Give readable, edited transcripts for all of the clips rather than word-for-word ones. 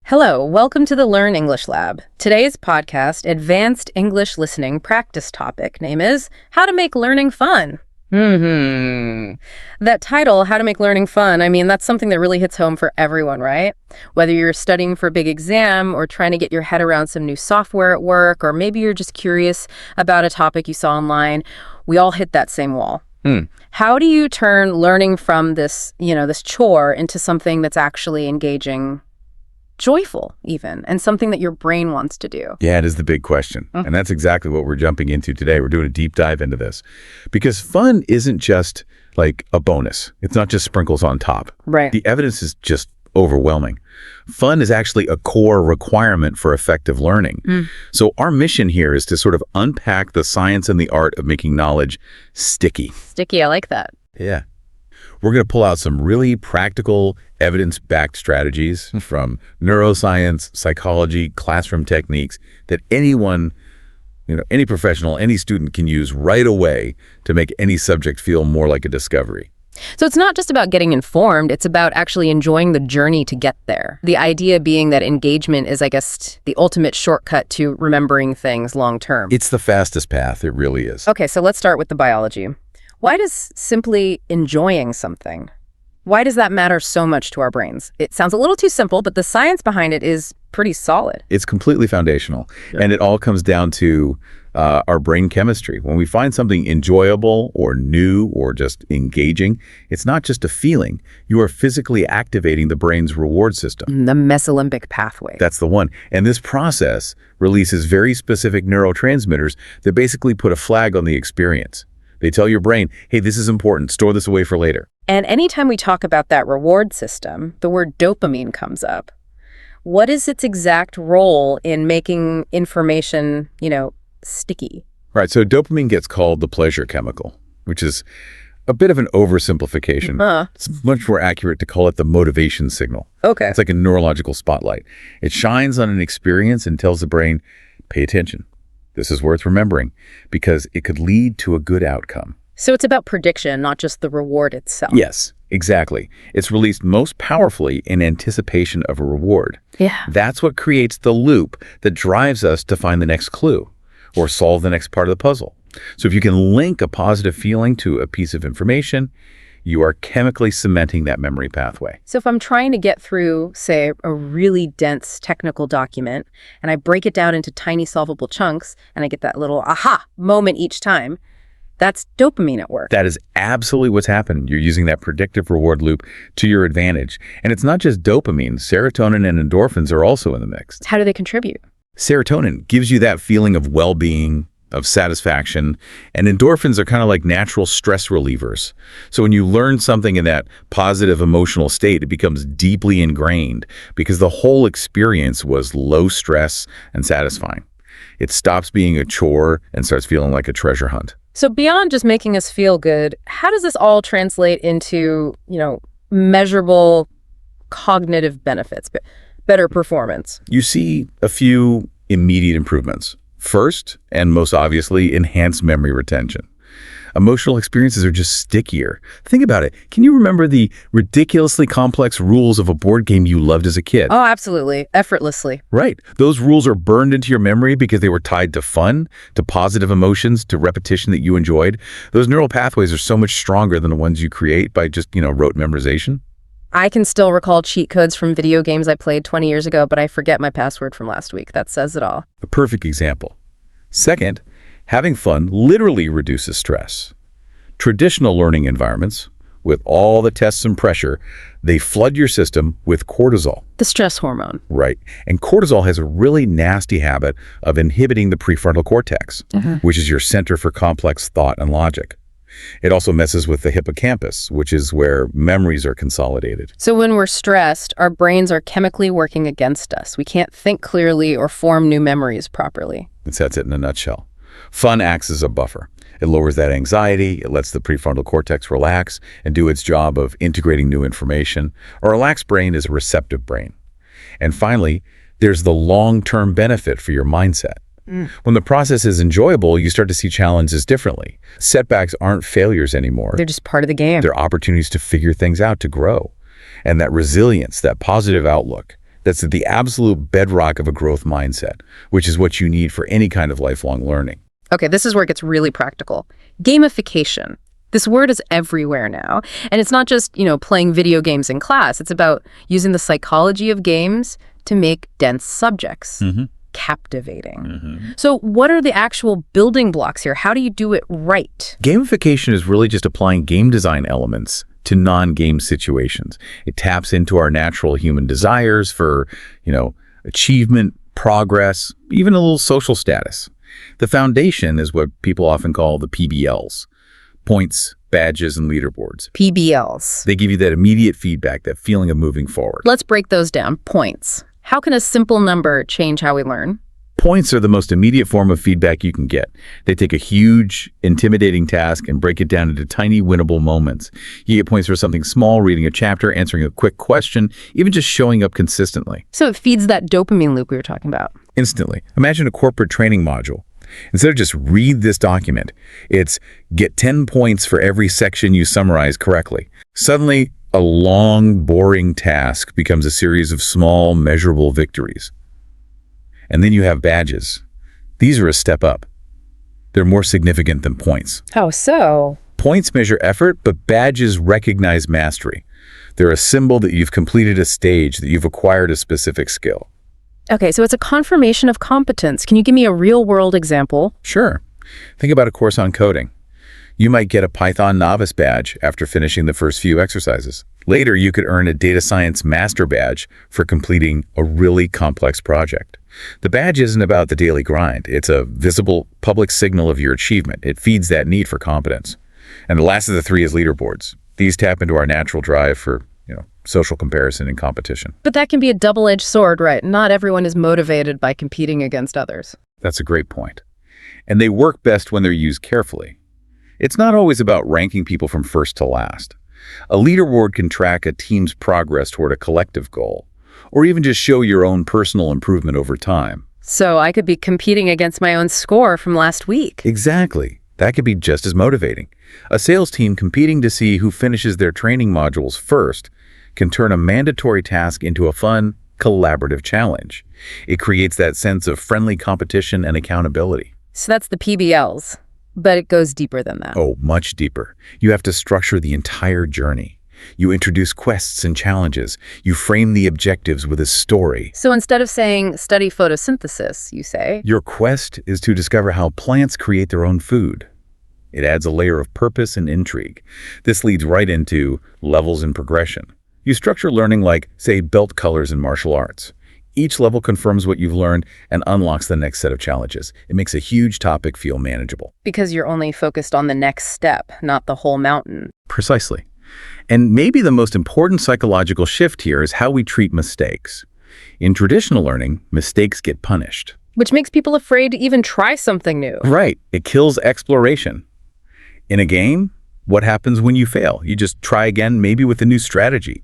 Hello, welcome to the Learn English Lab. Today's podcast, Advanced English Listening Practice topic, name is How to Make Learning Fun. That title, How to Make Learning Fun, that's something that really hits home for everyone, right? Whether you're studying for a big exam or trying to get your head around some new software at work, or maybe you're just curious about a topic you saw online, we all hit that same wall. How do you turn learning from this chore into something that's actually engaging, joyful even, and something that your brain wants to do? Yeah, it is the big question. And that's exactly what we're jumping into today. We're doing a deep dive into this because fun isn't just like a bonus. It's not just sprinkles on top. Right. The evidence is just overwhelming. Fun is actually a core requirement for effective learning. So our mission here is to sort of unpack the science and the art of making knowledge sticky. Sticky, I like that. Yeah. We're going to pull out some really practical, evidence-backed strategies from neuroscience, psychology, classroom techniques that anyone, any professional, any student can use right away to make any subject feel more like a discovery. So it's not just about getting informed, it's about actually enjoying the journey to get there. The idea being that engagement is, I guess, the ultimate shortcut to remembering things long term. It's the fastest path, it really is. Okay, so let's start with the biology. Why does simply enjoying something, why does that matter so much to our brains? It sounds a little too simple, but the science behind it is pretty solid. It's completely foundational, and it all comes down to our brain chemistry. When we find something enjoyable or new or just engaging, it's not just a feeling. You are physically activating the brain's reward system. The mesolimbic pathway. That's the one. And this process releases very specific neurotransmitters that basically put a flag on the experience. They tell your brain, hey, this is important, store this away for later. And anytime we talk about that reward system, the word dopamine comes up. What is its exact role in making information, sticky? Right, so dopamine gets called the pleasure chemical, which is a bit of an oversimplification. It's much more accurate to call it the motivation signal. Okay. It's like a neurological spotlight. It shines on an experience and tells the brain, pay attention. This is worth remembering because it could lead to a good outcome. So it's about prediction, not just the reward itself. Yes, exactly. It's released most powerfully in anticipation of a reward. Yeah. That's what creates the loop that drives us to find the next clue or solve the next part of the puzzle. So if you can link a positive feeling to a piece of information, you are chemically cementing that memory pathway. So if I'm trying to get through, say, a really dense technical document, and I break it down into tiny solvable chunks, and I get that little aha moment each time, that's dopamine at work. That is absolutely what's happened. You're using that predictive reward loop to your advantage. And it's not just dopamine. Serotonin and endorphins are also in the mix. How do they contribute? Serotonin gives you that feeling of well-being, of satisfaction, and endorphins are kind of like natural stress relievers. So when you learn something in that positive emotional state, it becomes deeply ingrained because the whole experience was low stress and satisfying. It stops being a chore and starts feeling like a treasure hunt. So beyond just making us feel good, how does this all translate into, measurable cognitive benefits, better performance? You see a few immediate improvements. First, and most obviously, enhanced memory retention. Emotional experiences are just stickier. Think about it. Can you remember the ridiculously complex rules of a board game you loved as a kid? Oh, absolutely. Effortlessly. Right. Those rules are burned into your memory because they were tied to fun, to positive emotions, to repetition that you enjoyed. Those neural pathways are so much stronger than the ones you create by just, rote memorization. I can still recall cheat codes from video games I played 20 years ago, but I forget my password from last week. That says it all. A perfect example. Second, having fun literally reduces stress. Traditional learning environments, with all the tests and pressure, they flood your system with cortisol. The stress hormone. Right. And cortisol has a really nasty habit of inhibiting the prefrontal cortex, which is your center for complex thought and logic. It also messes with the hippocampus, which is where memories are consolidated. So when we're stressed, our brains are chemically working against us. We can't think clearly or form new memories properly. That's it in a nutshell. Fun acts as a buffer. It lowers that anxiety, it lets the prefrontal cortex relax and do its job of integrating new information. A relaxed brain is a receptive brain. And finally, there's the long-term benefit for your mindset. When the process is enjoyable, you start to see challenges differently. Setbacks aren't failures anymore. They're just part of the game. They're opportunities to figure things out, to grow. And that resilience, that positive outlook, That's the absolute bedrock of a growth mindset, which is what you need for any kind of lifelong learning. Okay, this is where it gets really practical. Gamification. This word is everywhere now. And it's not just, playing video games in class. It's about using the psychology of games to make dense subjects captivating. So what are the actual building blocks here? How do you do it right? Gamification is really just applying game design elements to non-game situations. It taps into our natural human desires for, achievement, progress, even a little social status. The foundation is what people often call the PBLs, points, badges, and leaderboards. PBLs. They give you that immediate feedback, that feeling of moving forward. Let's break those down. Points. How can a simple number change how we learn? Points are the most immediate form of feedback you can get. They take a huge, intimidating task and break it down into tiny, winnable moments. You get points for something small, reading a chapter, answering a quick question, even just showing up consistently. So it feeds that dopamine loop we were talking about. Instantly. Imagine a corporate training module. Instead of just read this document, it's get 10 points for every section you summarize correctly. Suddenly, a long, boring task becomes a series of small, measurable victories. And then you have badges. These are a step up. They're more significant than points. How so? Points measure effort, but badges recognize mastery. They're a symbol that you've completed a stage, that you've acquired a specific skill. Okay, so it's a confirmation of competence. Can you give me a real-world example? Sure. Think about a course on coding. You might get a Python novice badge after finishing the first few exercises. Later, you could earn a data science master badge for completing a really complex project. The badge isn't about the daily grind. It's a visible public signal of your achievement. It feeds that need for competence. And the last of the three is leaderboards. These tap into our natural drive for, social comparison and competition. But that can be a double-edged sword, right? Not everyone is motivated by competing against others. That's a great point. And they work best when they're used carefully. It's not always about ranking people from first to last. A leaderboard can track a team's progress toward a collective goal, or even just show your own personal improvement over time. So I could be competing against my own score from last week. Exactly. That could be just as motivating. A sales team competing to see who finishes their training modules first can turn a mandatory task into a fun, collaborative challenge. It creates that sense of friendly competition and accountability. So that's the PBLs, but it goes deeper than that. Oh, much deeper. You have to structure the entire journey. You introduce quests and challenges. You frame the objectives with a story. So instead of saying study photosynthesis, you say, Your quest is to discover how plants create their own food. It adds a layer of purpose and intrigue. This leads right into levels and progression. You structure learning like, say, belt colors in martial arts. Each level confirms what you've learned and unlocks the next set of challenges. It makes a huge topic feel manageable. because you're only focused on the next step, not the whole mountain. Precisely. And maybe the most important psychological shift here is how we treat mistakes. In traditional learning, mistakes get punished. Which makes people afraid to even try something new. Right. It kills exploration. In a game, what happens when you fail? You just try again, maybe with a new strategy.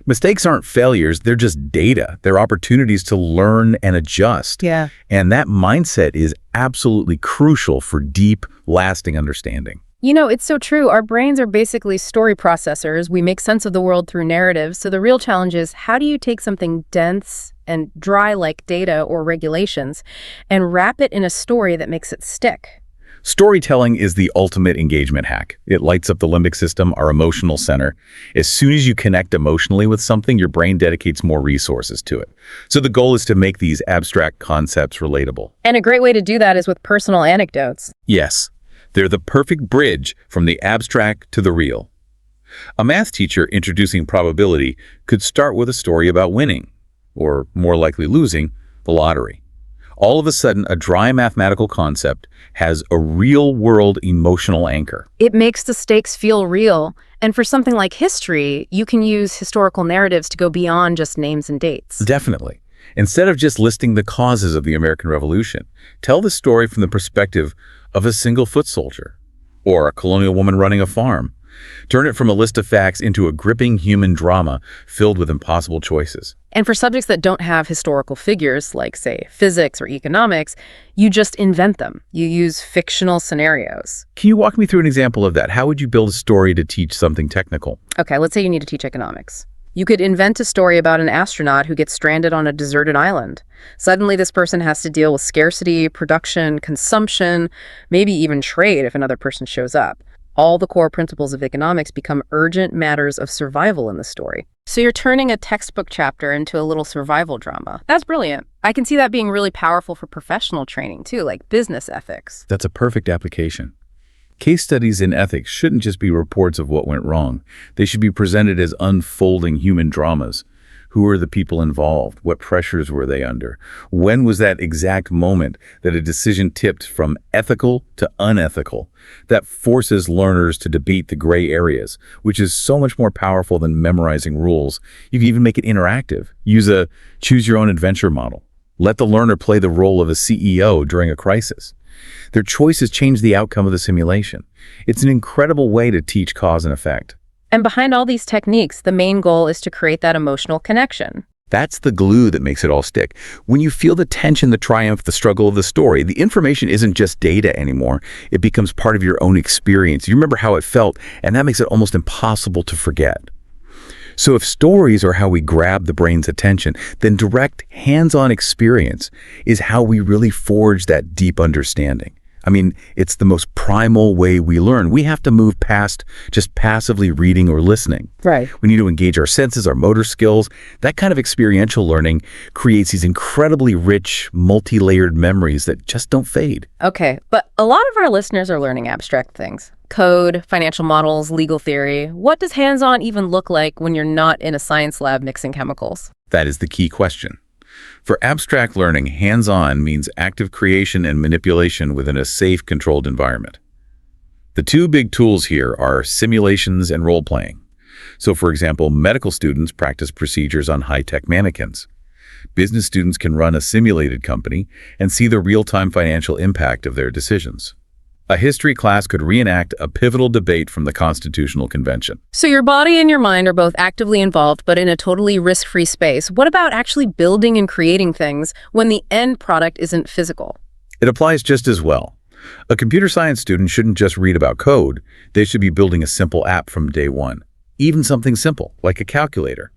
Mistakes aren't failures, they're just data. They're opportunities to learn and adjust. Yeah. And that mindset is absolutely crucial for deep, lasting understanding. You know, it's so true. Our brains are basically story processors. We make sense of the world through narratives. So the real challenge is, how do you take something dense and dry like data or regulations and wrap it in a story that makes it stick? Storytelling is the ultimate engagement hack. It lights up the limbic system, our emotional center. As soon as you connect emotionally with something, your brain dedicates more resources to it. So the goal is to make these abstract concepts relatable. And a great way to do that is with personal anecdotes. Yes, they're the perfect bridge from the abstract to the real. A math teacher introducing probability could start with a story about winning, or more likely losing, the lottery. All of a sudden, a dry mathematical concept has a real-world emotional anchor. It makes the stakes feel real. And for something like history, you can use historical narratives to go beyond just names and dates. Definitely. Instead of just listing the causes of the American Revolution, tell the story from the perspective of a single foot soldier or a colonial woman running a farm. Turn it from a list of facts into a gripping human drama filled with impossible choices. And for subjects that don't have historical figures, like, say, physics or economics, you just invent them. You use fictional scenarios. Can you walk me through an example of that? How would you build a story to teach something technical? Okay, let's say you need to teach economics. You could invent a story about an astronaut who gets stranded on a deserted island. Suddenly, this person has to deal with scarcity, production, consumption, maybe even trade if another person shows up. All the core principles of economics become urgent matters of survival in the story. So you're turning a textbook chapter into a little survival drama. That's brilliant. I can see that being really powerful for professional training too, like business ethics. That's a perfect application. Case studies in ethics shouldn't just be reports of what went wrong. They should be presented as unfolding human dramas. Who were the people involved? What pressures were they under? When was that exact moment that a decision tipped from ethical to unethical? That forces learners to debate the gray areas, which is so much more powerful than memorizing rules. You can even make it interactive. Use a choose-your-own-adventure model. Let the learner play the role of a CEO during a crisis. Their choices change the outcome of the simulation. It's an incredible way to teach cause and effect. And behind all these techniques, the main goal is to create that emotional connection. That's the glue that makes it all stick. When you feel the tension, the triumph, the struggle of the story, the information isn't just data anymore. It becomes part of your own experience. You remember how it felt, and that makes it almost impossible to forget. So if stories are how we grab the brain's attention, then direct hands-on experience is how we really forge that deep understanding. I mean, it's the most primal way we learn. We have to move past just passively reading or listening. Right. We need to engage our senses, our motor skills. That kind of experiential learning creates these incredibly rich, multi-layered memories that just don't fade. Okay, but a lot of our listeners are learning abstract things. Code, financial models, legal theory. What does hands-on even look like when you're not in a science lab mixing chemicals? That is the key question. For abstract learning, hands-on means active creation and manipulation within a safe, controlled environment. The two big tools here are simulations and role-playing. So, for example, medical students practice procedures on high-tech mannequins. Business students can run a simulated company and see the real-time financial impact of their decisions. A history class could reenact a pivotal debate from the Constitutional Convention. So your body and your mind are both actively involved, but in a totally risk-free space. What about actually building and creating things when the end product isn't physical? It applies just as well. A computer science student shouldn't just read about code. They should be building a simple app from day one, even something simple, like a calculator.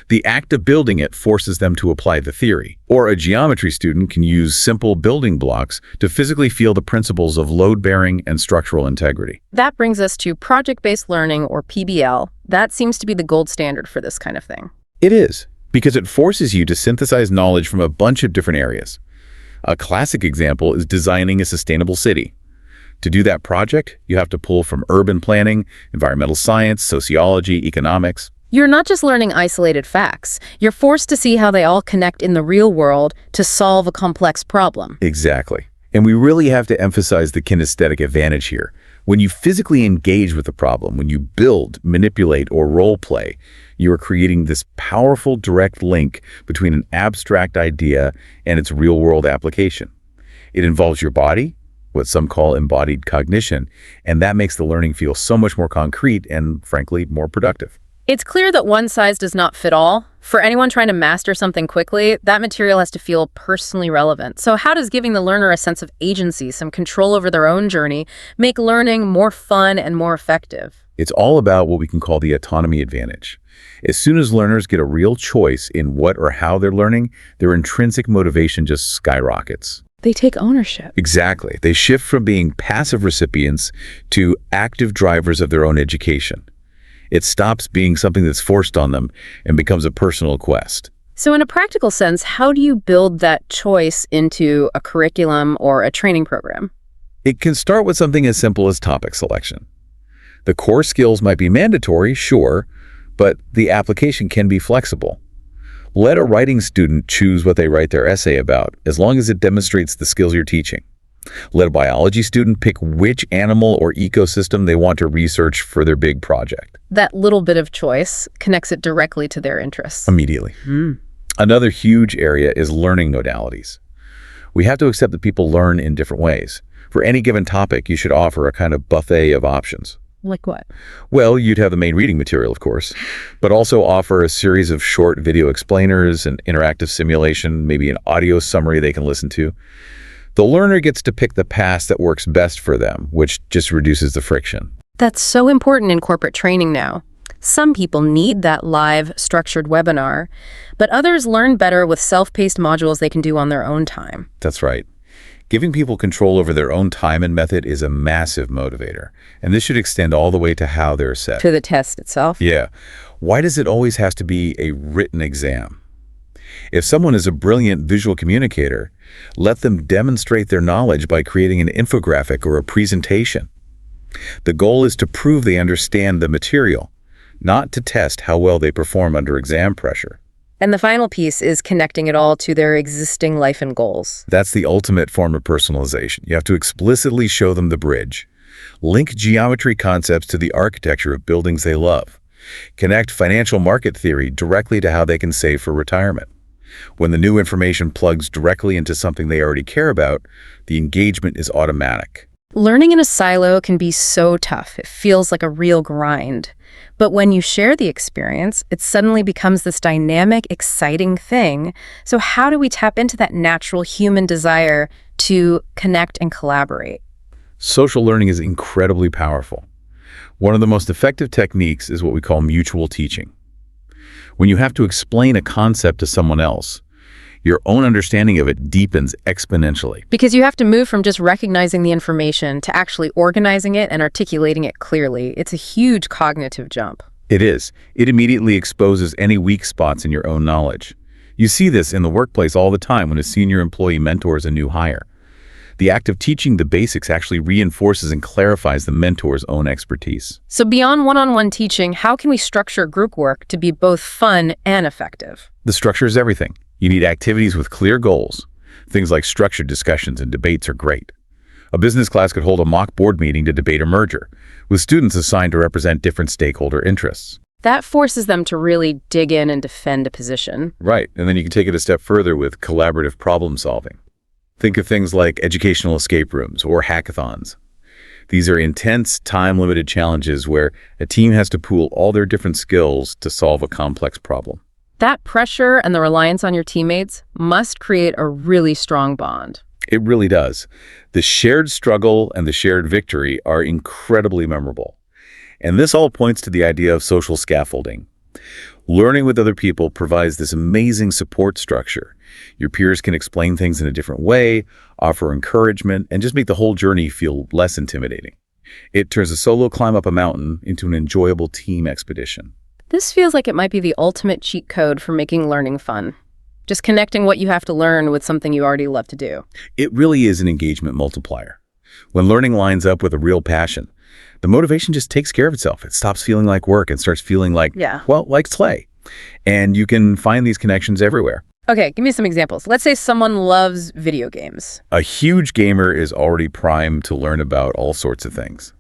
The act of building it forces them to apply the theory. Or a geometry student can use simple building blocks to physically feel the principles of load-bearing and structural integrity. That brings us to project-based learning, or PBL. That seems to be the gold standard for this kind of thing. It is, because it forces you to synthesize knowledge from a bunch of different areas. A classic example is designing a sustainable city. To do that project, you have to pull from urban planning, environmental science, sociology, economics. You're not just learning isolated facts. You're forced to see how they all connect in the real world to solve a complex problem. Exactly. And we really have to emphasize the kinesthetic advantage here. When you physically engage with the problem, when you build, manipulate, or role play, you are creating this powerful direct link between an abstract idea and its real-world application. It involves your body, what some call embodied cognition, and that makes the learning feel so much more concrete and, frankly, more productive. It's clear that one size does not fit all. For anyone trying to master something quickly, that material has to feel personally relevant. So how does giving the learner a sense of agency, some control over their own journey, make learning more fun and more effective? It's all about what we can call the autonomy advantage. As soon as learners get a real choice in what or how they're learning, their intrinsic motivation just skyrockets. They take ownership. Exactly. They shift from being passive recipients to active drivers of their own education. It stops being something that's forced on them and becomes a personal quest. So in a practical sense, how do you build that choice into a curriculum or a training program? It can start with something as simple as topic selection. The core skills might be mandatory, sure, but the application can be flexible. Let a writing student choose what they write their essay about, as long as it demonstrates the skills you're teaching. Let a biology student pick which animal or ecosystem they want to research for their big project. That little bit of choice connects it directly to their interests. Immediately. Another huge area is learning modalities. We have to accept that people learn in different ways. For any given topic, you should offer a kind of buffet of options. Like what? Well, you'd have the main reading material, of course, but also offer a series of short video explainers, an interactive simulation, maybe an audio summary they can listen to. The learner gets to pick the path that works best for them, which just reduces the friction. That's so important in corporate training now. Some people need that live, structured webinar, but others learn better with self-paced modules they can do on their own time. That's right. Giving people control over their own time and method is a massive motivator, and this should extend all the way to how they're set. To the test itself? Yeah. Why does it always have to be a written exam? If someone is a brilliant visual communicator, let them demonstrate their knowledge by creating an infographic or a presentation. The goal is to prove they understand the material, not to test how well they perform under exam pressure. And the final piece is connecting it all to their existing life and goals. That's the ultimate form of personalization. You have to explicitly show them the bridge. Link geometry concepts to the architecture of buildings they love. Connect financial market theory directly to how they can save for retirement. When the new information plugs directly into something they already care about, the engagement is automatic. Learning in a silo can be so tough. It feels like a real grind. But when you share the experience, it suddenly becomes this dynamic, exciting thing. So how do we tap into that natural human desire to connect and collaborate? Social learning is incredibly powerful. One of the most effective techniques is what we call mutual teaching. When you have to explain a concept to someone else, your own understanding of it deepens exponentially. Because you have to move from just recognizing the information to actually organizing it and articulating it clearly. It's a huge cognitive jump. It is. It immediately exposes any weak spots in your own knowledge. You see this in the workplace all the time when a senior employee mentors a new hire. The act of teaching the basics actually reinforces and clarifies the mentor's own expertise. So beyond one-on-one teaching, how can we structure group work to be both fun and effective? The structure is everything. You need activities with clear goals. Things like structured discussions and debates are great. A business class could hold a mock board meeting to debate a merger, with students assigned to represent different stakeholder interests. That forces them to really dig in and defend a position. Right, and then you can take it a step further with collaborative problem solving. Think of things like educational escape rooms or hackathons. These are intense, time-limited challenges where a team has to pool all their different skills to solve a complex problem. That pressure and the reliance on your teammates must create a really strong bond. It really does. The shared struggle and the shared victory are incredibly memorable. And this all points to the idea of social scaffolding. Learning with other people provides this amazing support structure. Your peers can explain things in a different way, offer encouragement, and just make the whole journey feel less intimidating. It turns a solo climb up a mountain into an enjoyable team expedition. This feels like it might be the ultimate cheat code for making learning fun. Just connecting what you have to learn with something you already love to do. It really is an engagement multiplier. When learning lines up with a real passion, the motivation just takes care of itself. It stops feeling like work and starts feeling like, like play. And you can find these connections everywhere. Okay, give me some examples. Let's say someone loves video games. A huge gamer is already primed to learn about all sorts of things.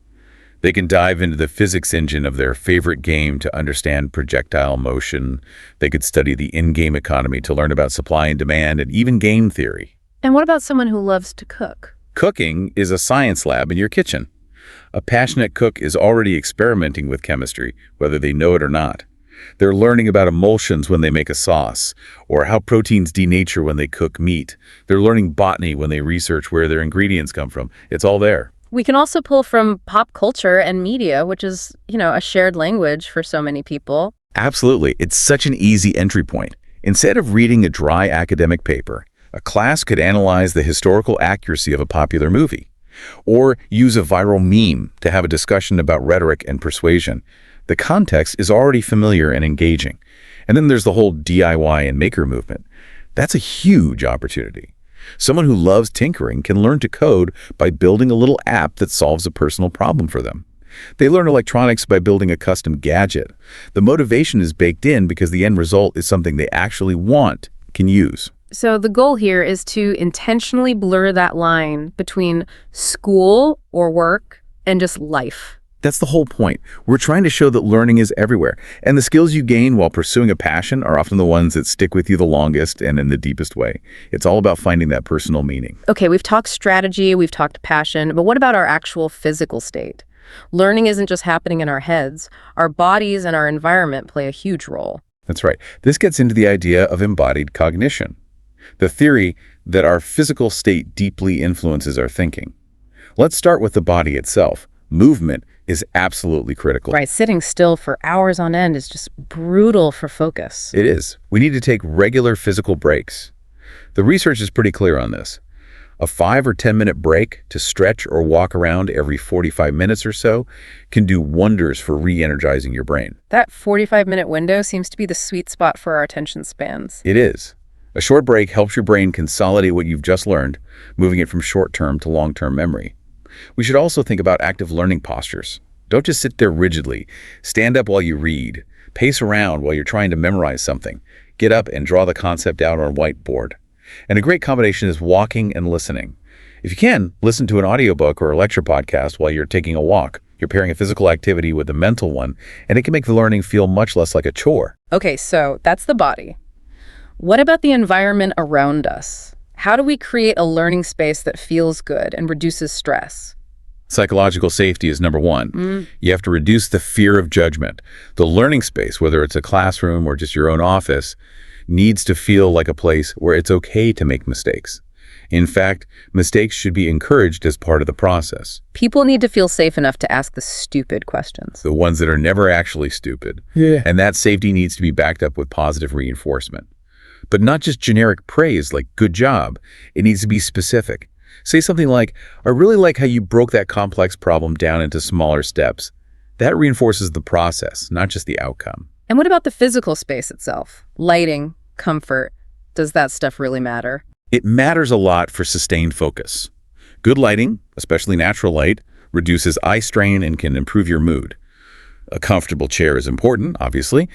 They can dive into the physics engine of their favorite game to understand projectile motion. They could study the in-game economy to learn about supply and demand and even game theory. And what about someone who loves to cook? Cooking is a science lab in your kitchen. A passionate cook is already experimenting with chemistry, whether they know it or not. They're learning about emulsions when they make a sauce, or how proteins denature when they cook meat. They're learning botany when they research where their ingredients come from. It's all there. We can also pull from pop culture and media, which is, a shared language for so many people. Absolutely. It's such an easy entry point. Instead of reading a dry academic paper, a class could analyze the historical accuracy of a popular movie, or use a viral meme to have a discussion about rhetoric and persuasion. The context is already familiar and engaging. And then there's the whole DIY and maker movement. That's a huge opportunity. Someone who loves tinkering can learn to code by building a little app that solves a personal problem for them. They learn electronics by building a custom gadget. The motivation is baked in because the end result is something they actually can use. So the goal here is to intentionally blur that line between school or work and just life. That's the whole point. We're trying to show that learning is everywhere, and the skills you gain while pursuing a passion are often the ones that stick with you the longest and in the deepest way. It's all about finding that personal meaning. Okay, we've talked strategy, we've talked passion, but what about our actual physical state? Learning isn't just happening in our heads. Our bodies and our environment play a huge role. That's right. This gets into the idea of embodied cognition, the theory that our physical state deeply influences our thinking. Let's start with the body itself. Movement is absolutely critical. Right, sitting still for hours on end is just brutal for focus. It is. We need to take regular physical breaks. The research is pretty clear on this. A 5 or 10-minute break to stretch or walk around every 45 minutes or so can do wonders for re-energizing your brain. That 45-minute window seems to be the sweet spot for our attention spans. It is. A short break helps your brain consolidate what you've just learned, moving it from short-term to long-term memory. We should also think about active learning postures. Don't just sit there rigidly. Stand up while you read. Pace around while you're trying to memorize something. Get up and draw the concept out on a whiteboard. And a great combination is walking and listening. If you can, listen to an audiobook or a lecture podcast while you're taking a walk. You're pairing a physical activity with a mental one, and it can make the learning feel much less like a chore. Okay, so that's the body. What about the environment around us? How do we create a learning space that feels good and reduces stress? Psychological safety is number one. You have to reduce the fear of judgment. The learning space, whether it's a classroom or just your own office, needs to feel like a place where it's okay to make mistakes. In fact, mistakes should be encouraged as part of the process. People need to feel safe enough to ask the stupid questions. The ones that are never actually stupid. Yeah. And that safety needs to be backed up with positive reinforcement. But not just generic praise like good job. It needs to be specific. Say something like, I really like how you broke that complex problem down into smaller steps. That reinforces the process, not just the outcome. And what about the physical space itself? Lighting, comfort. Does that stuff really matter? It matters a lot for sustained focus. Good lighting, especially natural light, reduces eye strain and can improve your mood. A comfortable chair is important, obviously,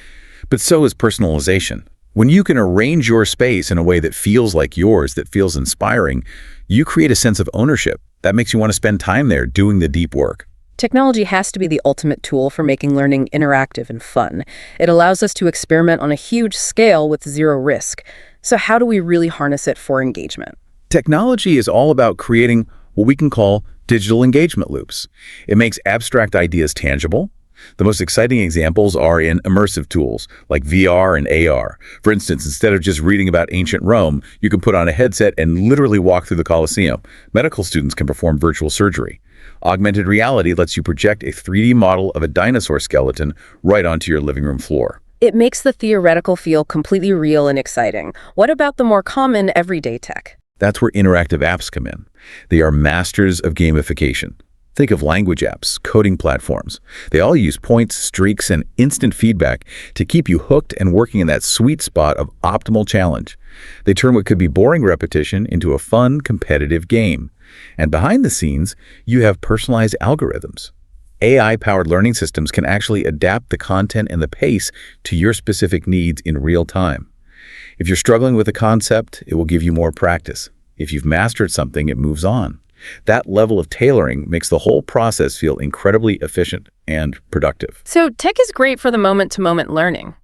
but so is personalization. When you can arrange your space in a way that feels like yours, that feels inspiring, you create a sense of ownership. That makes you want to spend time there doing the deep work. Technology has to be the ultimate tool for making learning interactive and fun. It allows us to experiment on a huge scale with zero risk. So how do we really harness it for engagement? Technology is all about creating what we can call digital engagement loops. It makes abstract ideas tangible. The most exciting examples are in immersive tools like VR and AR. For instance, instead of just reading about ancient Rome, you can put on a headset and literally walk through the Colosseum. Medical students can perform virtual surgery. Augmented reality lets you project a 3D model of a dinosaur skeleton right onto your living room floor. It makes the theoretical feel completely real and exciting. What about the more common everyday tech? That's where interactive apps come in. They are masters of gamification. Think of language apps, coding platforms. They all use points, streaks, and instant feedback to keep you hooked and working in that sweet spot of optimal challenge. They turn what could be boring repetition into a fun, competitive game. And behind the scenes, you have personalized algorithms. AI-powered learning systems can actually adapt the content and the pace to your specific needs in real time. If you're struggling with a concept, it will give you more practice. If you've mastered something, it moves on. That level of tailoring makes the whole process feel incredibly efficient and productive. So tech is great for the moment-to-moment learning.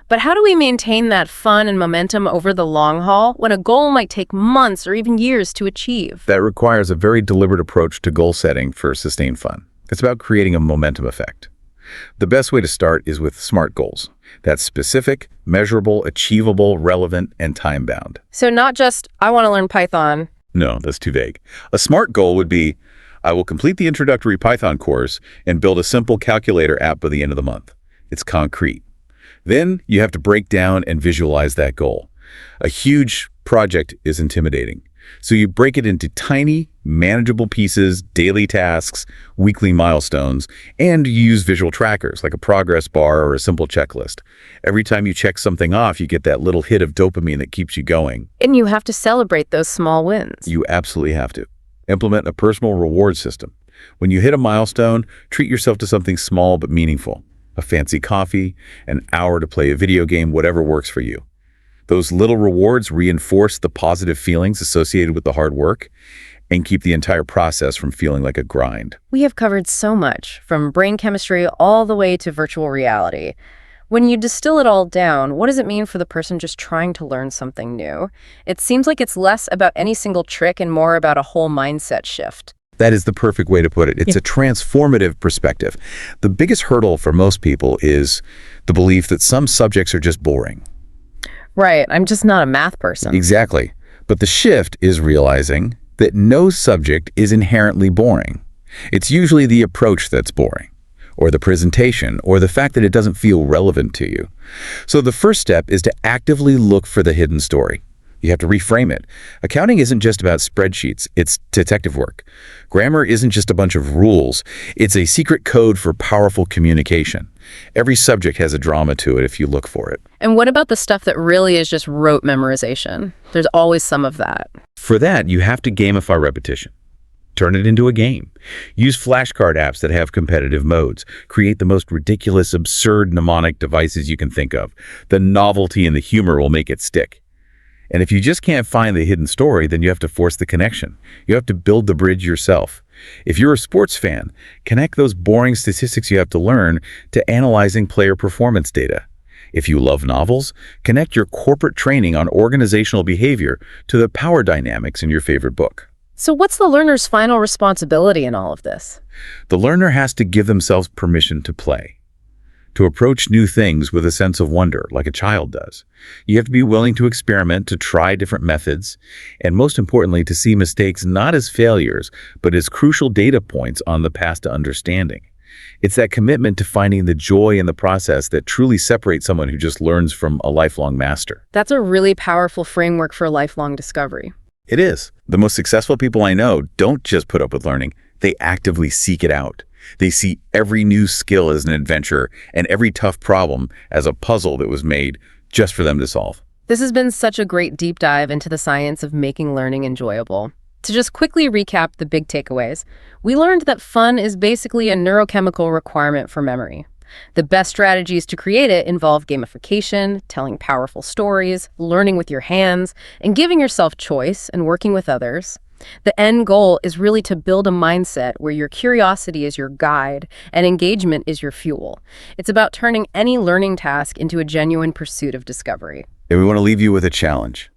But how do we maintain that fun and momentum over the long haul when a goal might take months or even years to achieve? That requires a very deliberate approach to goal setting for sustained fun. It's about creating a momentum effect. The best way to start is with SMART goals. That's specific, measurable, achievable, relevant, and time-bound. So not just, I want to learn Python. No, that's too vague. A SMART goal would be, I will complete the introductory Python course and build a simple calculator app by the end of the month. It's concrete. Then you have to break down and visualize that goal. A huge project is intimidating. So you break it into tiny, manageable pieces, daily tasks, weekly milestones, and you use visual trackers like a progress bar or a simple checklist. Every time you check something off, you get that little hit of dopamine that keeps you going. And you have to celebrate those small wins. You absolutely have to. Implement a personal reward system. When you hit a milestone, treat yourself to something small but meaningful. A fancy coffee, an hour to play a video game, whatever works for you. Those little rewards reinforce the positive feelings associated with the hard work and keep the entire process from feeling like a grind. We have covered so much, from brain chemistry all the way to virtual reality. When you distill it all down, what does it mean for the person just trying to learn something new? It seems like it's less about any single trick and more about a whole mindset shift. That is the perfect way to put it. It's a transformative perspective. The biggest hurdle for most people is the belief that some subjects are just boring. Right, I'm just not a math person. Exactly. But the shift is realizing that no subject is inherently boring. It's usually the approach that's boring. or the presentation, or the fact that it doesn't feel relevant to you. So the first step is to actively look for the hidden story. You have to reframe it. Accounting isn't just about spreadsheets, it's detective work. Grammar isn't just a bunch of rules, it's a secret code for powerful communication. Every subject has a drama to it if you look for it. And what about the stuff that really is just rote memorization? There's always some of that. For that, you have to gamify repetition. Turn it into a game. Use flashcard apps that have competitive modes. Create the most ridiculous, absurd mnemonic devices you can think of. The novelty and the humor will make it stick. And if you just can't find the hidden story, then you have to force the connection. You have to build the bridge yourself. If you're a sports fan, connect those boring statistics you have to learn to analyzing player performance data. If you love novels, connect your corporate training on organizational behavior to the power dynamics in your favorite book. So what's the learner's final responsibility in all of this? The learner has to give themselves permission to play, to approach new things with a sense of wonder, like a child does. You have to be willing to experiment, to try different methods, and most importantly, to see mistakes not as failures, but as crucial data points on the path to understanding. It's that commitment to finding the joy in the process that truly separates someone who just learns from a lifelong master. That's a really powerful framework for lifelong discovery. It is. The most successful people I know don't just put up with learning, they actively seek it out. They see every new skill as an adventure and every tough problem as a puzzle that was made just for them to solve. This has been such a great deep dive into the science of making learning enjoyable. To just quickly recap the big takeaways, we learned that fun is basically a neurochemical requirement for memory. The best strategies to create it involve gamification, telling powerful stories, learning with your hands, and giving yourself choice and working with others. The end goal is really to build a mindset where your curiosity is your guide and engagement is your fuel. It's about turning any learning task into a genuine pursuit of discovery. And we want to leave you with a challenge.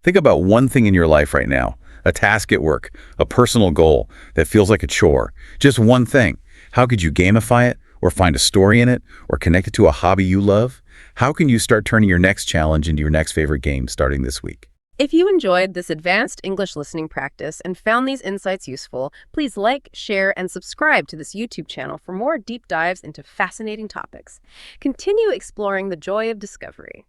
Think about one thing in your life right now, a task at work, a personal goal that feels like a chore. Just one thing. How could you gamify it, or find a story in it, or connect it to a hobby you love? How can you start turning your next challenge into your next favorite game starting this week? If you enjoyed this advanced English listening practice and found these insights useful, please like, share, and subscribe to this YouTube channel for more deep dives into fascinating topics. Continue exploring the joy of discovery.